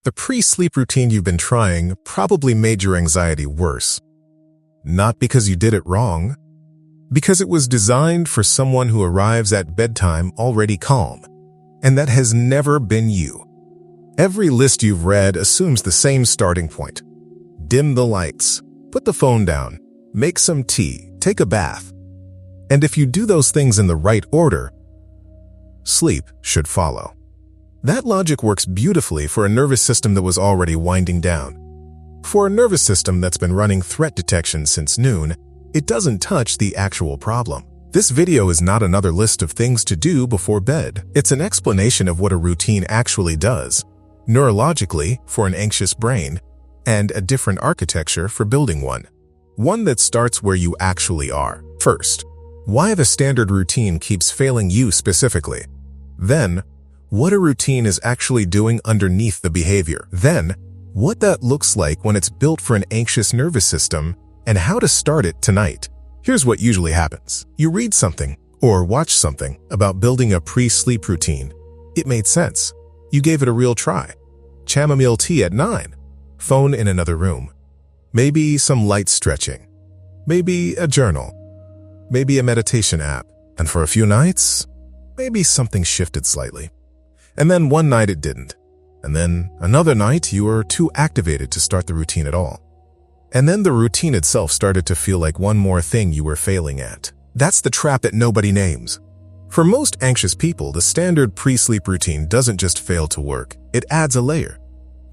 The pre-sleep routine you've been trying probably made your anxiety worse. Not because you did it wrong, because it was designed for someone who arrives at bedtime already calm, and that has never been you. Every list you've read assumes the same starting point. Dim the lights, put the phone down, make some tea, take a bath. And if you do those things in the right order, sleep should follow. That logic works beautifully for a nervous system that was already winding down. For a nervous system that's been running threat detection since noon, it doesn't touch the actual problem. This video is not another list of things to do before bed. It's an explanation of what a routine actually does, neurologically for an anxious brain, and a different architecture for building one. One that starts where you actually are. First, why the standard routine keeps failing you specifically. Then, what a routine is actually doing underneath the behavior. Then, what that looks like when it's built for an anxious nervous system, and how to start it tonight. Here's what usually happens. You read something or watch something about building a pre-sleep routine. It made sense. You gave it a real try. Chamomile tea at 9. Phone in another room. Maybe some light stretching. Maybe a journal. Maybe a meditation app. And for a few nights, maybe something shifted slightly. And then one night it didn't. And then another night you were too activated to start the routine at all. And then the routine itself started to feel like one more thing you were failing at. That's the trap that nobody names. For most anxious people, the standard pre-sleep routine doesn't just fail to work, it adds a layer.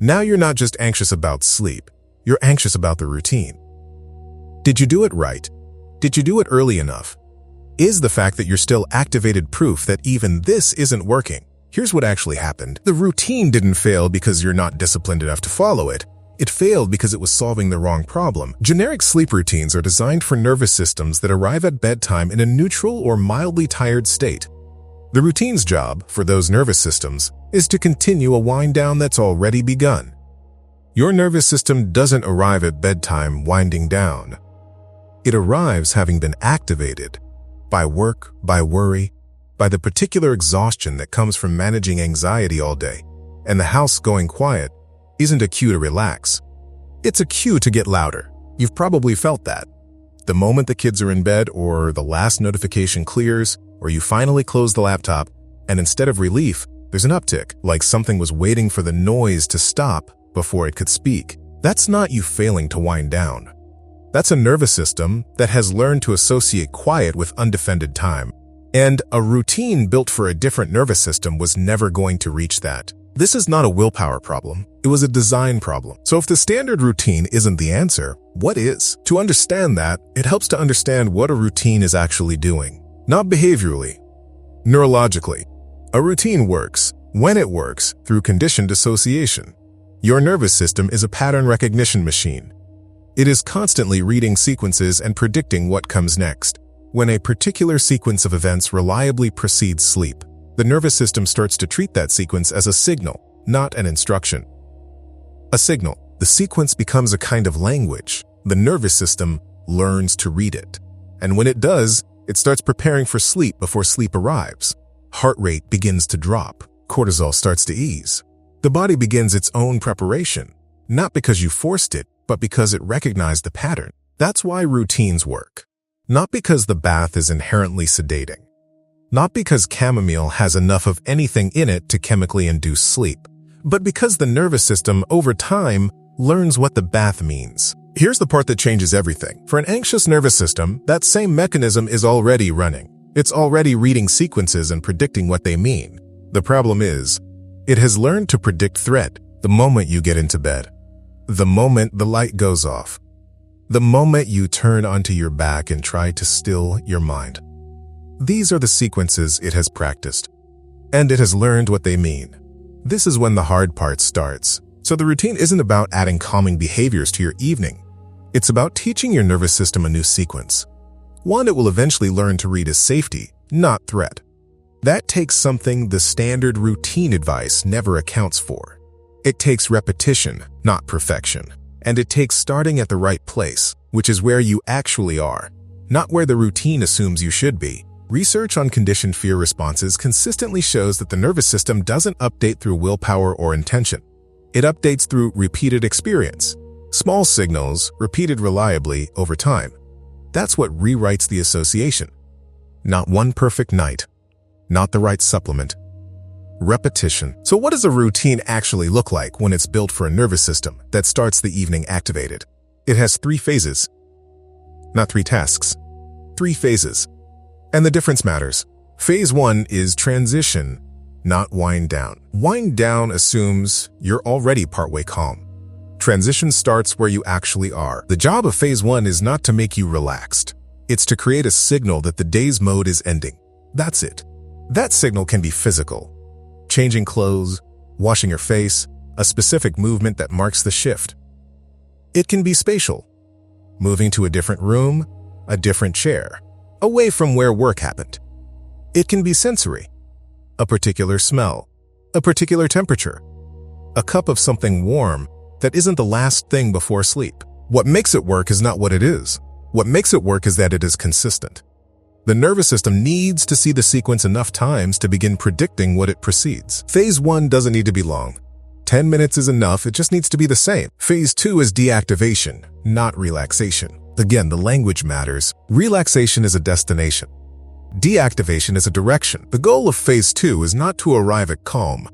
Now you're not just anxious about sleep, you're anxious about the routine. Did you do it right? Did you do it early enough? Is the fact that you're still activated proof that even this isn't working? Here's what actually happened. The routine didn't fail because you're not disciplined enough to follow it. It failed because it was solving the wrong problem. Generic sleep routines are designed for nervous systems that arrive at bedtime in a neutral or mildly tired state. The routine's job, for those nervous systems, is to continue a wind down that's already begun. Your nervous system doesn't arrive at bedtime winding down. It arrives having been activated by work, by worry, by the particular exhaustion that comes from managing anxiety all day. And the house going quiet isn't a cue to relax. It's a cue to get louder. You've probably felt that. The moment the kids are in bed, or the last notification clears, or you finally close the laptop, and instead of relief, there's an uptick, like something was waiting for the noise to stop before it could speak. That's not you failing to wind down. That's a nervous system that has learned to associate quiet with undefended time. And a routine built for a different nervous system was never going to reach that. This is not a willpower problem. It was a design problem. So if the standard routine isn't the answer, what is? To understand that, it helps to understand what a routine is actually doing. Not behaviorally, neurologically. A routine works, when it works, through conditioned association. Your nervous system is a pattern recognition machine. It is constantly reading sequences and predicting what comes next. When a particular sequence of events reliably precedes sleep, the nervous system starts to treat that sequence as a signal, not an instruction. A signal. The sequence becomes a kind of language. The nervous system learns to read it. And when it does, it starts preparing for sleep before sleep arrives. Heart rate begins to drop. Cortisol starts to ease. The body begins its own preparation, not because you forced it, but because it recognized the pattern. That's why routines work. Not because the bath is inherently sedating. Not because chamomile has enough of anything in it to chemically induce sleep, but because the nervous system, over time, learns what the bath means. Here's the part that changes everything. For an anxious nervous system, that same mechanism is already running. It's already reading sequences and predicting what they mean. The problem is, it has learned to predict threat the moment you get into bed, the moment the light goes off, the moment you turn onto your back and try to still your mind. These are the sequences it has practiced, and it has learned what they mean. This is when the hard part starts. So the routine isn't about adding calming behaviors to your evening. It's about teaching your nervous system a new sequence. One it will eventually learn to read as safety, not threat. That takes something the standard routine advice never accounts for. It takes repetition, not perfection. And it takes starting at the right place, which is where you actually are, not where the routine assumes you should be. Research on conditioned fear responses consistently shows that the nervous system doesn't update through willpower or intention. It updates through repeated experience. Small signals, repeated reliably over time. That's what rewrites the association. Not one perfect night. Not the right supplement. Repetition. So what does a routine actually look like when it's built for a nervous system that starts the evening activated? It has 3 phases. Not 3 tasks. 3 phases. And the difference matters. Phase 1 is transition, not wind down. Wind down assumes you're already partway calm. Transition starts where you actually are. The job of phase 1 is not to make you relaxed. It's to create a signal that the day's mode is ending. That's it. That signal can be physical. Changing clothes, washing your face, a specific movement that marks the shift. It can be spatial. Moving to a different room, a different chair, away from where work happened. It can be sensory. A particular smell, a particular temperature, a cup of something warm that isn't the last thing before sleep. What makes it work is not what it is. What makes it work is that it is consistent. The nervous system needs to see the sequence enough times to begin predicting what it precedes. Phase 1 doesn't need to be long. 10 minutes is enough, it just needs to be the same. Phase 2 is deactivation, not relaxation. Again, the language matters. Relaxation is a destination. Deactivation is a direction. The goal of phase 2 is not to arrive at calm.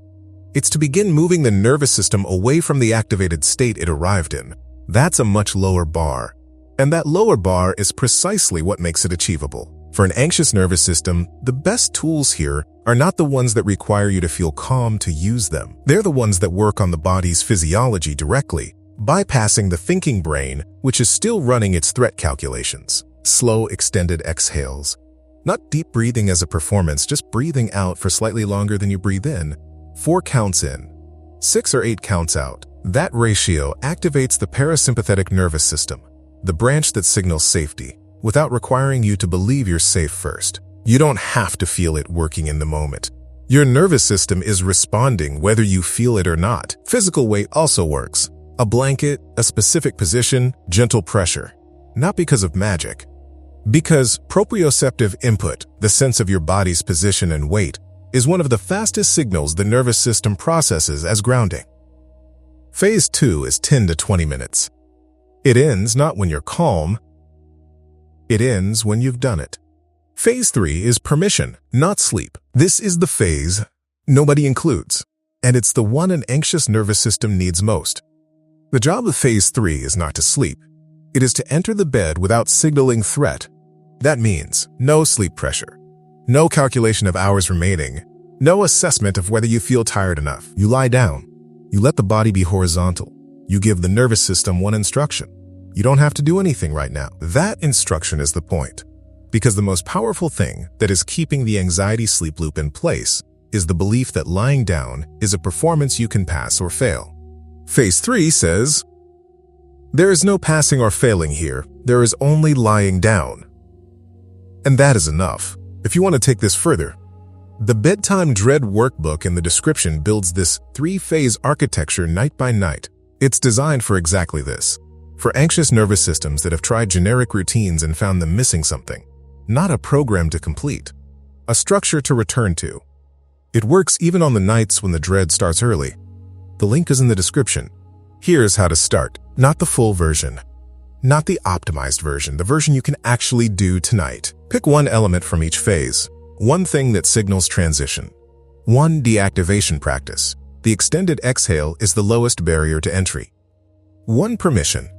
It's to begin moving the nervous system away from the activated state it arrived in. That's a much lower bar. And that lower bar is precisely what makes it achievable. For an anxious nervous system, the best tools here are not the ones that require you to feel calm to use them. They're the ones that work on the body's physiology directly, bypassing the thinking brain, which is still running its threat calculations. Slow, extended exhales. Not deep breathing as a performance, just breathing out for slightly longer than you breathe in. 4 counts in, 6 or 8 counts out. That ratio activates the parasympathetic nervous system, the branch that signals safety, without requiring you to believe you're safe first. You don't have to feel it working in the moment. Your nervous system is responding whether you feel it or not. Physical weight also works. A blanket, a specific position, gentle pressure. Not because of magic. Because proprioceptive input, the sense of your body's position and weight, is one of the fastest signals the nervous system processes as grounding. Phase 2 is 10 to 20 minutes. It ends not when you're calm, it ends when you've done it. Phase 3 is permission, not sleep. This is the phase nobody includes, and it's the one an anxious nervous system needs most. The job of phase 3 is not to sleep. It is to enter the bed without signaling threat. That means no sleep pressure, no calculation of hours remaining, no assessment of whether you feel tired enough. You lie down. You let the body be horizontal. You give the nervous system one instruction. You don't have to do anything right now. That instruction is the point. Because the most powerful thing that is keeping the anxiety sleep loop in place is the belief that lying down is a performance you can pass or fail. Phase 3 says, there is no passing or failing here. There is only lying down. And that is enough. If you want to take this further, the Bedtime Dread Workbook in the description builds this 3-phase architecture night by night. It's designed for exactly this. For anxious nervous systems that have tried generic routines and found them missing something. Not a program to complete. A structure to return to. It works even on the nights when the dread starts early. The link is in the description. Here's how to start. Not the full version. Not the optimized version, the version you can actually do tonight. Pick one element from each phase. One thing that signals transition. One deactivation practice. The extended exhale is the lowest barrier to entry. One permission.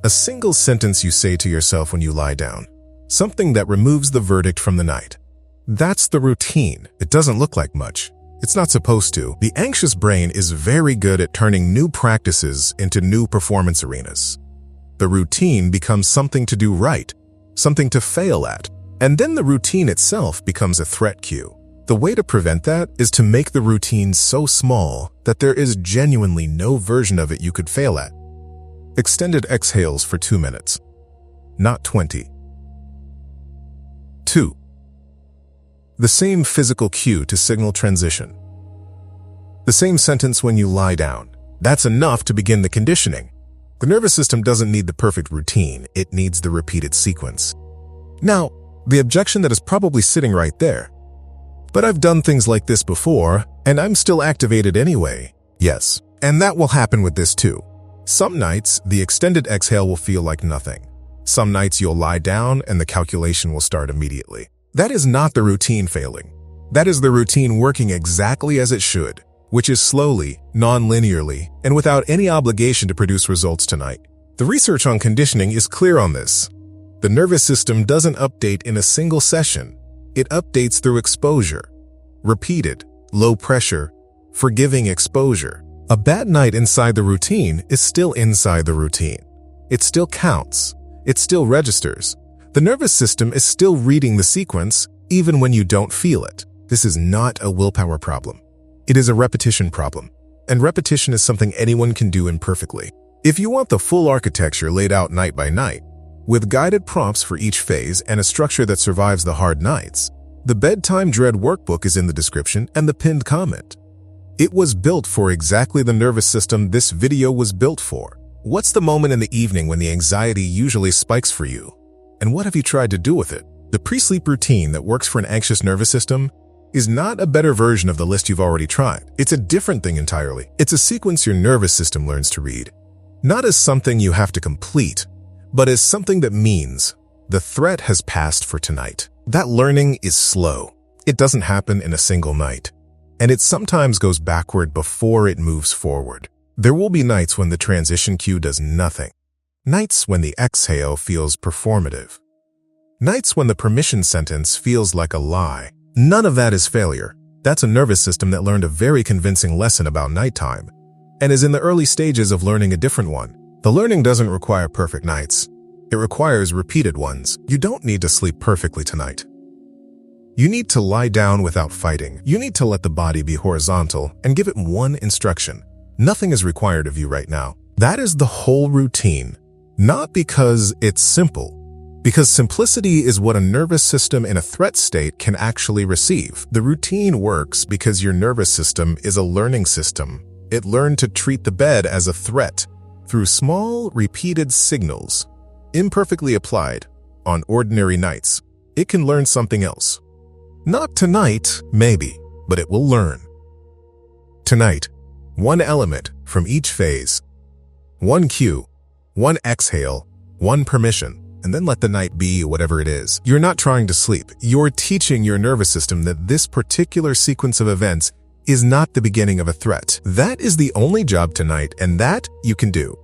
A single sentence you say to yourself when you lie down. Something that removes the verdict from the night. That's the routine. It doesn't look like much. It's not supposed to. The anxious brain is very good at turning new practices into new performance arenas. The routine becomes something to do right, something to fail at, and then the routine itself becomes a threat cue. The way to prevent that is to make the routine so small that there is genuinely no version of it you could fail at. Extended exhales for 2 minutes, not 20. 2. The same physical cue to signal transition. The same sentence when you lie down. That's enough to begin the conditioning. The nervous system doesn't need the perfect routine, it needs the repeated sequence. Now, the objection that is probably sitting right there. But I've done things like this before, and I'm still activated anyway. Yes, And that will happen with this too. Some nights, the extended exhale will feel like nothing. Some nights you'll lie down and the calculation will start immediately. That is not the routine failing. That is the routine working exactly as it should, which is slowly, non-linearly, and without any obligation to produce results tonight. The research on conditioning is clear on this. The nervous system doesn't update in a single session. It updates through exposure. Repeated, low-pressure, forgiving exposure. A bad night inside the routine is still inside the routine. It still counts. It still registers. The nervous system is still reading the sequence even when you don't feel it. This is not a willpower problem. It is a repetition problem. And repetition is something anyone can do imperfectly. If you want the full architecture laid out night by night, with guided prompts for each phase and a structure that survives the hard nights, the Bedtime Dread Workbook is in the description and the pinned comment. It was built for exactly the nervous system this video was built for. What's the moment in the evening when the anxiety usually spikes for you? And what have you tried to do with it? The pre-sleep routine that works for an anxious nervous system is not a better version of the list you've already tried. It's a different thing entirely. It's a sequence your nervous system learns to read. Not as something you have to complete, but as something that means the threat has passed for tonight. That learning is slow. It doesn't happen in a single night. And it sometimes goes backward before it moves forward. There will be nights when the transition cue does nothing. Nights when the exhale feels performative. Nights when the permission sentence feels like a lie. None of that is failure. That's a nervous system that learned a very convincing lesson about nighttime and is in the early stages of learning a different one. The learning doesn't require perfect nights. It requires repeated ones. You don't need to sleep perfectly tonight. You need to lie down without fighting. You need to let the body be horizontal and give it one instruction. Nothing is required of you right now. That is the whole routine. Not because it's simple, because simplicity is what a nervous system in a threat state can actually receive. The routine works because your nervous system is a learning system. It learned to treat the bed as a threat through small, repeated signals. Imperfectly applied on ordinary nights, it can learn something else. Not tonight, maybe, but it will learn. Tonight, one element from each phase. One cue, one exhale, one permission, and then let the night be whatever it is. You're not trying to sleep. You're teaching your nervous system that this particular sequence of events is not the beginning of a threat. That is the only job tonight, and that you can do.